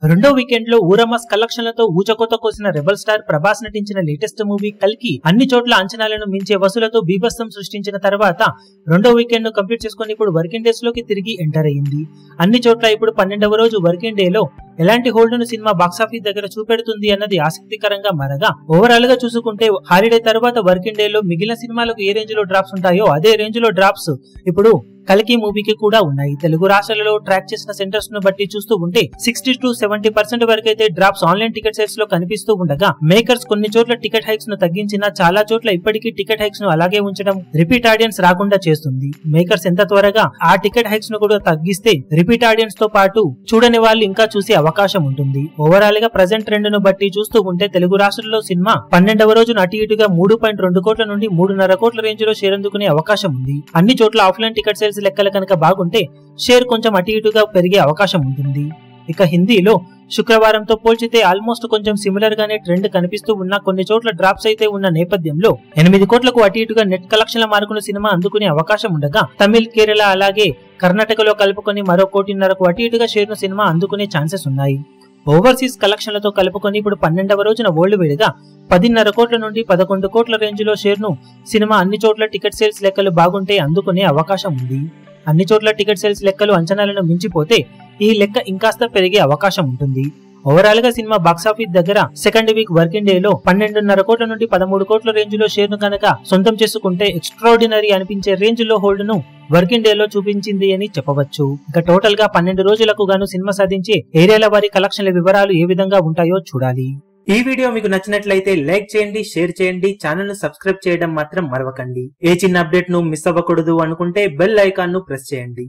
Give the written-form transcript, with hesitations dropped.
రెండో వీకెండ్ లో ఊరమాస్ కలెక్షన్లతో ఊచకోత కోసిన రెబల్ స్టార్ ప్రభాస్ నటించిన లేటెస్ట్ మూవీ కల్కి అన్ని చోట్ల అంచనాలను మించే వసూలతో బీభత్సం సృష్టించిన తర్వాత రెండో వీకెండ్ ను కంప్లీట్ చేసుకుని ఇప్పుడు వర్కింగ్ డేస్ లోకి తిరిగి ఎంటర్ అయ్యింది. అన్ని చోట్ల ఇప్పుడు 12వ రోజు వర్కింగ్ డే లో ఎలాంటి హోల్డ్ ను సినిమా బాక్సాఫీస్ దగ్గర చూపెడుతుంది అన్నది ఆసక్తికరంగా మారగా, ఓవరాల్ గా చూసుకుంటే హాలిడే తర్వాత వర్కింగ్ డే లో మిగిలిన సినిమాలకు ఏ రేంజ్ లో డ్రాప్స్ ఉంటాయో అదే రేంజ్ లో డ్రాప్స్ ఇప్పుడు కల్కి మూవీకి కూడా ఉన్నాయి. తెలుగు రాష్ట్రాలలో ట్రాక్ చేసిన సెంటర్స్ ను బట్టి చూస్తూ ఉంటే 60 to 70% వరకు అయితే డ్రాప్స్ ఆన్లైన్ టికెట్ సేల్స్ లో కనిపిస్తూ ఉండగా, మేకర్స్ కొన్ని చోట్ల టికెట్ హైక్స్ ను తగ్గించినా చాలా చోట్ల ఇప్పటికీ టికెట్ హైక్స్ ను అలాగే ఉంచడం రిపీట్ ఆడియన్స్ రాకుండా చేస్తుంది. మేకర్స్ ఎంత త్వరగా ఆ టికెట్ హైక్స్ ను కూడా తగ్గిస్తే రిపీట్ ఆడియన్స్ తో పాటు చూడని వాళ్ళు ఇంకా చూసే అవకాశం ఉంటుంది. ఓవరాల్ గా ప్రెజెంట్ ట్రెండ్ ను బట్టి చూస్తూ ఉంటే తెలుగు రాష్ట్రాల్లో సినిమా 12వ రోజున అటు ఇటుగా 3.2 కోట్ల నుండి 3.5 కోట్ల రేంజ్ లో షేర్ అందుకునే అవకాశం ఉంది. అన్ని చోట్ల ఆఫ్లైన్ టికెట్ సేల్స్ లెక్కలు కనుక బాగుంటే షేర్ కొంచెం అటు ఇటుగా పెరిగే అవకాశం ఉంటుంది. ఇక హిందీలో శుక్రవారంతో పోల్చితే ఆల్మోస్ట్ కొంచెం సిమిలర్ గానే ట్రెండ్ కనిపిస్తూ ఉన్న కొన్ని చోట్ల డ్రాప్స్ అయితే ఉన్న నేపథ్యంలో 8 కోట్లకు అటు ఇటుగా నెట్ కలెక్షన్ల మార్కును సినిమా అందుకునే అవకాశం ఉండగా, తమిళ్, కేరళ అలాగే కర్ణాటకలో కలుపుకొని మరో 1.5 కోట్లకు అటు ఇటుగా షేర్ ను సినిమా అందుకునే ఛాన్సెస్ ఉన్నాయి. ఓవర్సీస్ కలెక్షన్లతో కలుపుకొని ఇప్పుడు 12వ రోజున వరల్డ్ వైడ్గా 10.5 కోట్ల నుండి 11 కోట్ల రేంజ్ లో షేర్ ను సినిమా అన్ని చోట్ల టికెట్ సేల్స్ లెక్కలు బాగుంటే అందుకునే అవకాశం ఉంది. అన్ని చోట్ల టికెట్ సేల్స్ లెక్కలు అంచనాలను మించిపోతే ఈ లెక్క ఇంకాస్త పెరిగే అవకాశం ఉంటుంది. ఓవరాల్ గా సినిమా బాక్సాఫీస్ దగ్గర సెకండ్ వీక్ వర్కింగ్ డే లో 12.5 కోట్ల నుండి 13 కోట్ల రేంజ్ లో షేర్ ను కనుక సొంతం చేసుకుంటే ఎక్స్ట్రాడినరీ అనిపించే రేంజ్ లో హోల్డ్ ను వర్కింగ్ డే లో చూపించింది అని చెప్పవచ్చు. ఇక టోటల్ గా 12 రోజులకు గాను సినిమా సాధించే ఏరియాల వారి కలెక్షన్ల వివరాలు ఏ విధంగా ఉంటాయో చూడాలి. ఈ వీడియో మీకు నచ్చినట్లయితే లైక్ చేయండి, షేర్ చేయండి, ఛానల్ ను సబ్స్క్రైబ్ చేయడం మాత్రం మరవకండి. ఏ చిన్న అప్డేట్ ను మిస్ అవ్వకూడదు అనుకుంటే బెల్ ఐకాన్ ను ప్రెస్ చేయండి.